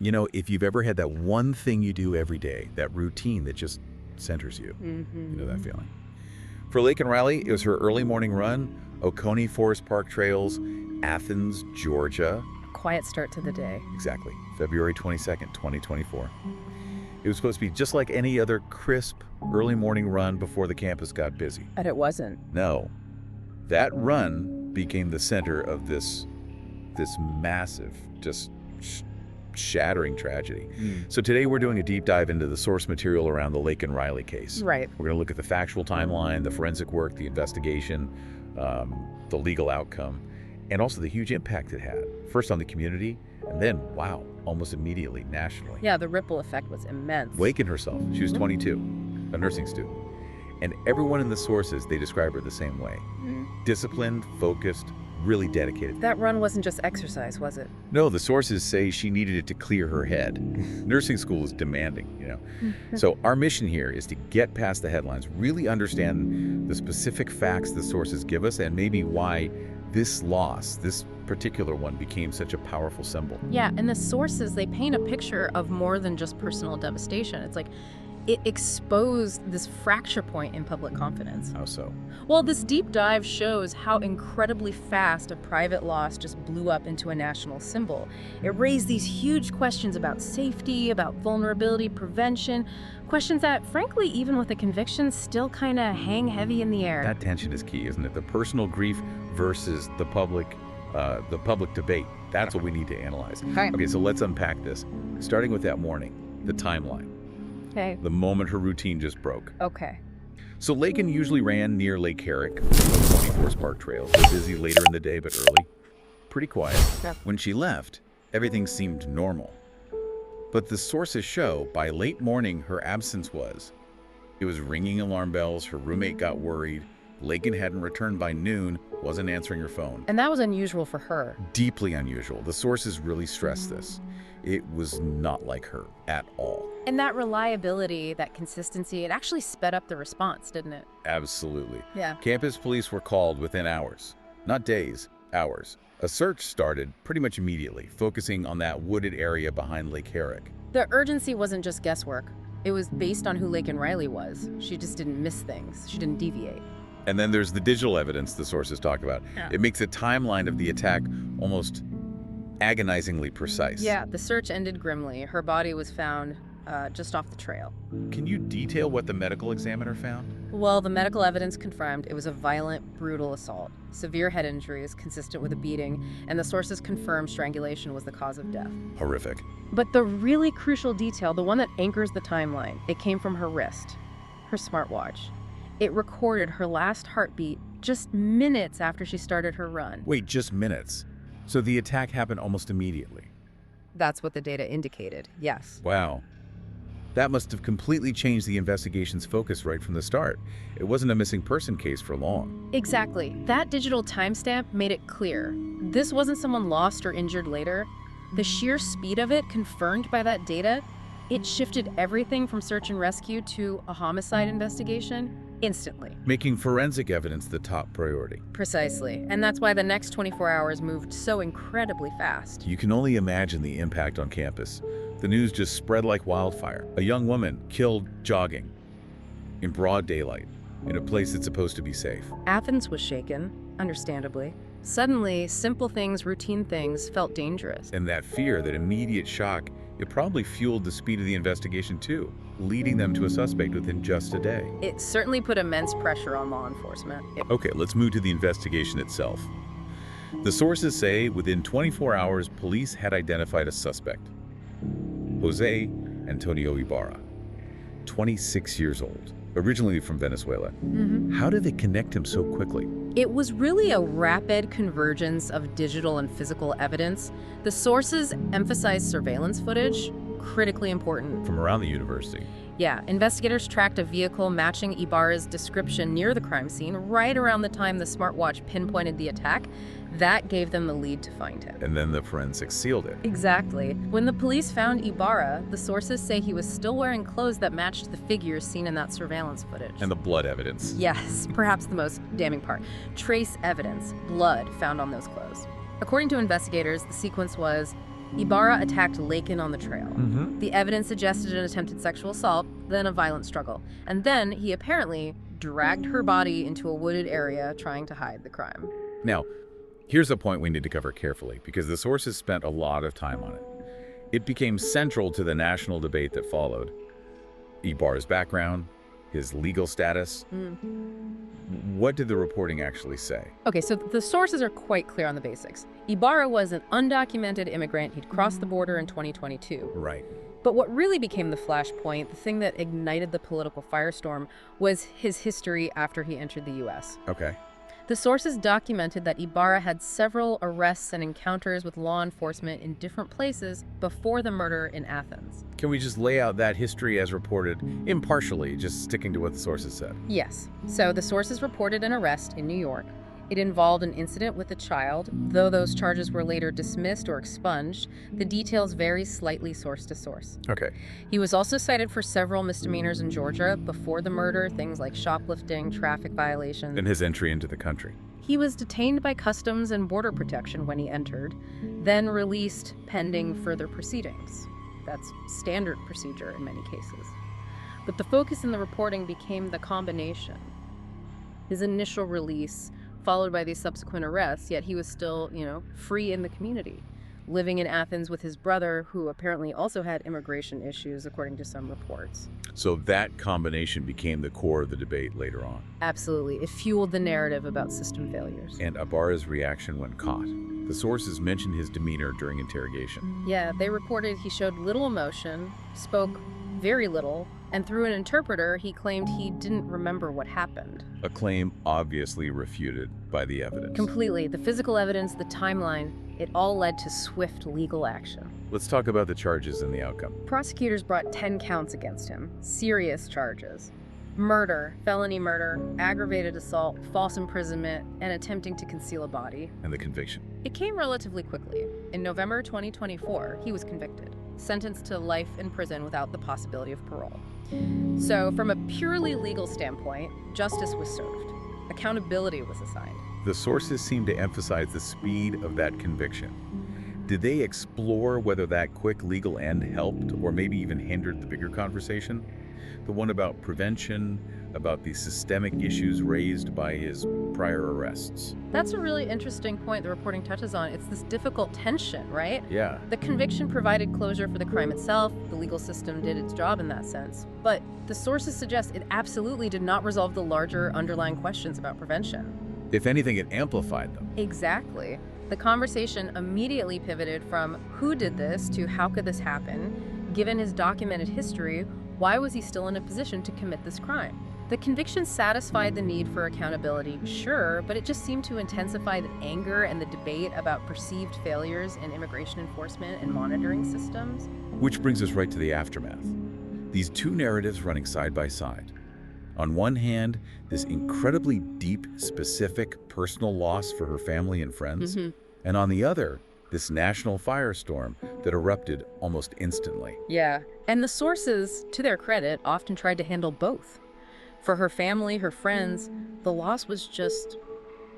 You know, if you've ever had that one thing you do every day, that routine that just centers you, you know that feeling. For Laken Riley, it was her early morning run, Oconee Forest Park Trails, Athens, Georgia. Quiet start to the day. Exactly, February 22nd, 2024. It was supposed to be just like any other crisp early morning run before the campus got busy. And it wasn't. No, that run became the center of this massive, just shattering tragedy. So today we're doing a deep dive into the source material around the Laken Riley case. Right. We're going to look at the factual timeline, the forensic work, the investigation, the legal outcome, and also the huge impact it had. First on the community, and then, wow, almost immediately nationally. Yeah, the ripple effect was immense. Laken herself, she was 22, a nursing student. And everyone in the sources, they describe her the same way. Disciplined, focused, really dedicated. That run wasn't just exercise, was it? No, the sources say she needed it to clear her head. Nursing school is demanding, you know. So our mission here is to get past the headlines, really understand the specific facts the sources give us, and maybe why this loss, this particular one, became such a powerful symbol. Yeah, and the sources, they paint a picture of more than just personal devastation. It's like it exposed this fracture point in public confidence. How so? Well, this deep dive shows how incredibly fast a private loss just blew up into a national symbol. It raised these huge questions about safety, about vulnerability prevention, questions that, frankly, even with a conviction, still kind of hang heavy in the air. That tension is key, isn't it? The personal grief versus the public debate. That's what we need to analyze. Okay, so let's unpack this. Starting with that morning, the timeline. Okay. The moment her routine just broke. Okay. So Laken usually ran near Lake Herrick, Oconee Forest Park Trails. Busy later in the day, but early. Pretty quiet. Yeah. When she left, everything seemed normal. But the sources show by late morning her absence was. It was ringing alarm bells, her roommate got worried, Laken hadn't returned by noon, wasn't answering her phone. And that was unusual for her. Deeply unusual. The sources really stress this. It was not like her at all. And that reliability, that consistency, it actually sped up the response, didn't it? Absolutely. Yeah. Campus police were called within hours. Not days, hours. A search started pretty much immediately, focusing on that wooded area behind Lake Herrick. The urgency wasn't just guesswork. It was based on who Laken Riley was. She just didn't miss things. She didn't deviate. And then there's the digital evidence the sources talk about. Yeah. It makes a timeline of the attack almost agonizingly precise. Yeah, the search ended grimly. Her body was found just off the trail. Can you detail what the medical examiner found? Well, the medical evidence confirmed it was a violent, brutal assault. Severe head injuries consistent with a beating, and the sources confirmed strangulation was the cause of death. Horrific. But the really crucial detail, the one that anchors the timeline, it came from her wrist, her smartwatch. It recorded her last heartbeat just minutes after she started her run. Wait, just minutes. So the attack happened almost immediately. That's what the data indicated, yes. Wow. That must have completely changed the investigation's focus right from the start. It wasn't a missing person case for long. Exactly. That digital timestamp made it clear. This wasn't someone lost or injured later. The sheer speed of it, confirmed by that data, it shifted everything from search and rescue to a homicide investigation instantly. Making forensic evidence the top priority. Precisely. And that's why the next 24 hours moved so incredibly fast. You can only imagine the impact on campus. The news just spread like wildfire. A young woman killed jogging in broad daylight in a place that's supposed to be safe. Athens was shaken, understandably. Suddenly, simple things, routine things felt dangerous. And that fear, that immediate shock, it probably fueled the speed of the investigation too, leading them to a suspect within just a day. It certainly put immense pressure on law enforcement. Okay, let's move to the investigation itself. The sources say within 24 hours, police had identified a suspect. Jose Antonio Ibarra, 26 years old, originally from Venezuela. How did they connect him so quickly? It was really a rapid convergence of digital and physical evidence. The sources emphasized surveillance footage, critically important. From around the university. Yeah, investigators tracked a vehicle matching Ibarra's description near the crime scene right around the time the smartwatch pinpointed the attack. That gave them the lead to find him. And then the forensics sealed it. Exactly. When the police found Ibarra, the sources say he was still wearing clothes that matched the figures seen in that surveillance footage. And the blood evidence. Yes, perhaps the most damning part. Trace evidence, blood found on those clothes. According to investigators, the sequence was Ibarra attacked Laken on the trail. The evidence suggested an attempted sexual assault, then a violent struggle. And then he apparently dragged her body into a wooded area trying to hide the crime. Now, here's a point we need to cover carefully because the sources spent a lot of time on it. It became central to the national debate that followed. Ibarra's background, his legal status. What did the reporting actually say? Okay, so the sources are quite clear on the basics. Ibarra was an undocumented immigrant. He'd crossed the border in 2022. Right. But what really became the flashpoint, the thing that ignited the political firestorm, was his history after he entered the U.S. Okay. The sources documented that Ibarra had several arrests and encounters with law enforcement in different places before the murder in Athens. Can we just lay out that history as reported impartially, just sticking to what the sources said? Yes. So the sources reported an arrest in New York. It involved an incident with a child. Though those charges were later dismissed or expunged, the details vary slightly source to source. Okay. He was also cited for several misdemeanors in Georgia before the murder, things like shoplifting, traffic violations. And his entry into the country. He was detained by Customs and Border Protection when he entered, then released pending further proceedings. That's standard procedure in many cases. But the focus in the reporting became the combination. His initial release, followed by these subsequent arrests, yet he was still, free in the community, living in Athens with his brother, who apparently also had immigration issues, according to some reports. So that combination became the core of the debate later on. Absolutely. It fueled the narrative about system failures. And Ibarra's reaction when caught. The sources mentioned his demeanor during interrogation. Yeah, they reported he showed little emotion, spoke very little, and through an interpreter, he claimed he didn't remember what happened. A claim obviously refuted by the evidence. Completely. The physical evidence, the timeline, it all led to swift legal action. Let's talk about the charges and the outcome. Prosecutors brought 10 counts against him, serious charges. Murder, felony murder, aggravated assault, false imprisonment, and attempting to conceal a body. And the conviction. It came relatively quickly. In November 2024, he was convicted, sentenced to life in prison without the possibility of parole. So, from a purely legal standpoint, justice was served. Accountability was assigned. The sources seem to emphasize the speed of that conviction. Did they explore whether that quick legal end helped or maybe even hindered the bigger conversation? The one about prevention, about the systemic issues raised by his prior arrests. That's a really interesting point the reporting touches on. It's this difficult tension, right? Yeah. The conviction provided closure for the crime itself. The legal system did its job in that sense. But the sources suggest it absolutely did not resolve the larger underlying questions about prevention. If anything, it amplified them. Exactly. The conversation immediately pivoted from who did this to how could this happen? Given his documented history, why was he still in a position to commit this crime? The conviction satisfied the need for accountability, sure, but it just seemed to intensify the anger and the debate about perceived failures in immigration enforcement and monitoring systems. Which brings us right to the aftermath. These two narratives running side by side. On one hand, this incredibly deep, specific, personal loss for her family and friends. And on the other, this national firestorm that erupted almost instantly. Yeah, and the sources, to their credit, often tried to handle both. For her family, her friends, the loss was just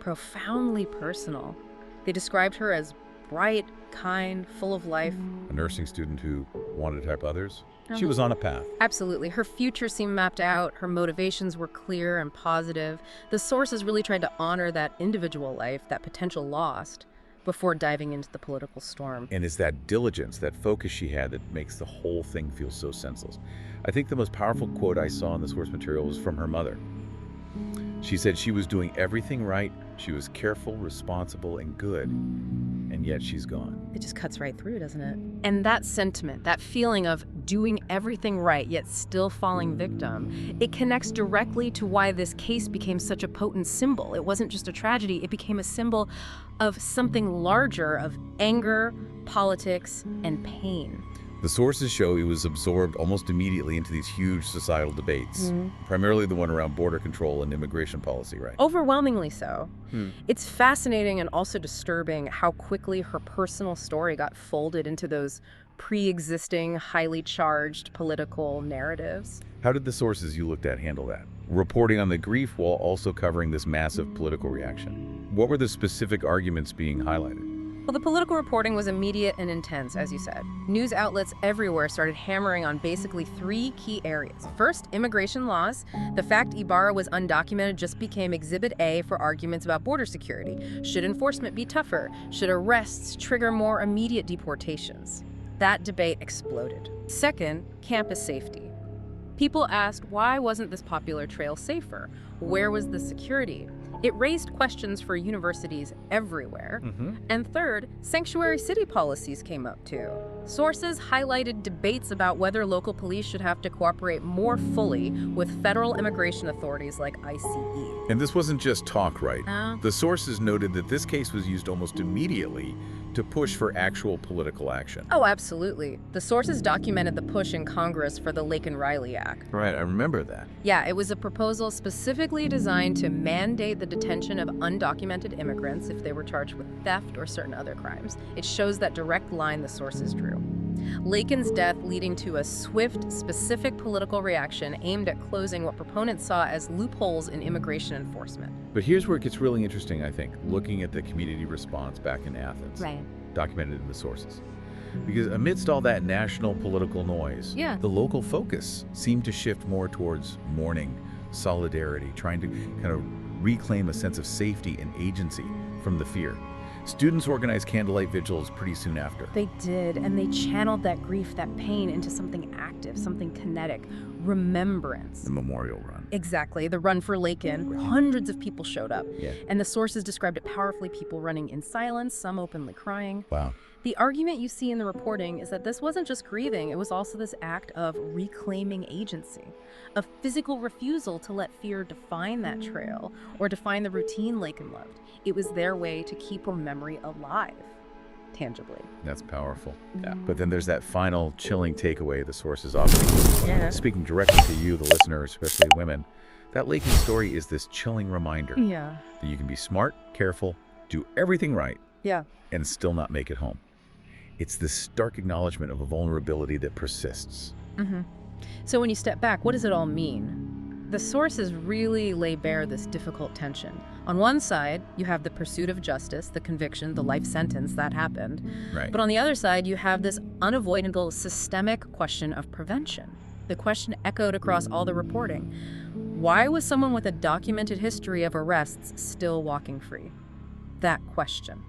profoundly personal. They described her as bright, kind, full of life. A nursing student who wanted to help others. She was on a path. Absolutely. Her future seemed mapped out. Her motivations were clear and positive. The sources really tried to honor that individual life, that potential lost, before diving into the political storm. And it's that diligence, that focus she had that makes the whole thing feel so senseless. I think the most powerful quote I saw in the source material was from her mother. She said she was doing everything right. She was careful, responsible, and good. And yet she's gone. It just cuts right through, doesn't it? And that sentiment, that feeling of doing everything right, yet still falling victim, it connects directly to why this case became such a potent symbol. It wasn't just a tragedy, it became a symbol of something larger, of anger, politics, and pain. The sources show he was absorbed almost immediately into these huge societal debates, primarily the one around border control and immigration policy, right? Overwhelmingly so. It's fascinating and also disturbing how quickly her personal story got folded into those pre-existing, highly charged political narratives. How did the sources you looked at handle that? Reporting on the grief while also covering this massive political reaction. What were the specific arguments being highlighted? Well, the political reporting was immediate and intense, as you said. News outlets everywhere started hammering on basically three key areas. First, immigration laws. The fact Ibarra was undocumented just became Exhibit A for arguments about border security. Should enforcement be tougher? Should arrests trigger more immediate deportations? That debate exploded. Second, campus safety. People asked, why wasn't this popular trail safer? Where was the security? It raised questions for universities everywhere. And third, sanctuary city policies came up too. Sources highlighted debates about whether local police should have to cooperate more fully with federal immigration authorities like ICE. And this wasn't just talk, right? Oh. The sources noted that this case was used almost immediately to push for actual political action. Oh, absolutely. The sources documented the push in Congress for the Laken Riley Act. Right, I remember that. Yeah, it was a proposal specifically designed to mandate the detention of undocumented immigrants if they were charged with theft or certain other crimes. It shows that direct line the sources drew. Laken's death leading to a swift, specific political reaction aimed at closing what proponents saw as loopholes in immigration enforcement. But here's where it gets really interesting, I think, looking at the community response back in Athens. Right. Documented in the sources. Because amidst all that national political noise, Yeah. the local focus seemed to shift more towards mourning, solidarity, trying to kind of reclaim a sense of safety and agency from the fear. Students organized candlelight vigils pretty soon after. They did, and they channeled that grief, that pain into something active, something kinetic, remembrance. The memorial run. Exactly, the run for Laken. Hundreds of people showed up. Yeah. And the sources described it powerfully, people running in silence, some openly crying. Wow. The argument you see in the reporting is that this wasn't just grieving, it was also this act of reclaiming agency, a physical refusal to let fear define that trail or define the routine Laken loved. It was their way to keep her memory alive, tangibly. That's powerful. Yeah. But then there's that final chilling takeaway the sources often. Yeah. Speaking directly to you, the listener, especially women, that Laken story is this chilling reminder Yeah. that you can be smart, careful, do everything right, Yeah. and still not make it home. It's this stark acknowledgement of a vulnerability that persists. So when you step back, what does it all mean? The sources really lay bare this difficult tension. On one side, you have the pursuit of justice, the conviction, the life sentence that happened. Right. But on the other side, you have this unavoidable systemic question of prevention. The question echoed across all the reporting. Why was someone with a documented history of arrests still walking free? That question.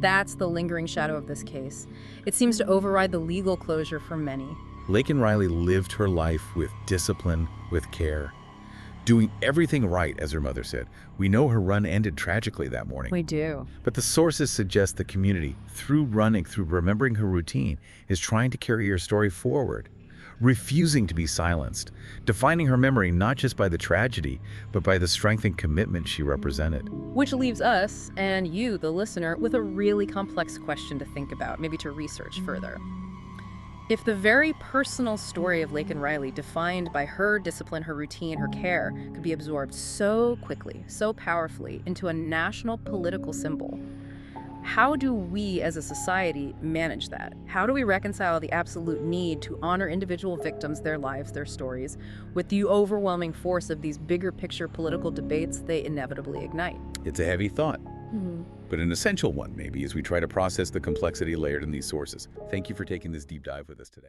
That's the lingering shadow of this case. It seems to override the legal closure for many. Laken Riley lived her life with discipline, with care, doing everything right, as her mother said. We know her run ended tragically that morning. We do. But the sources suggest the community, through running, through remembering her routine, is trying to carry her story forward, refusing to be silenced, defining her memory not just by the tragedy, but by the strength and commitment she represented. Which leaves us, and you, the listener, with a really complex question to think about, maybe to research further. If the very personal story of Laken Riley, defined by her discipline, her routine, her care, could be absorbed so quickly, so powerfully into a national political symbol, how do we as a society manage that? How do we reconcile the absolute need to honor individual victims, their lives, their stories, with the overwhelming force of these bigger picture political debates they inevitably ignite? It's a heavy thought, but an essential one maybe as we try to process the complexity layered in these sources. Thank you for taking this deep dive with us today.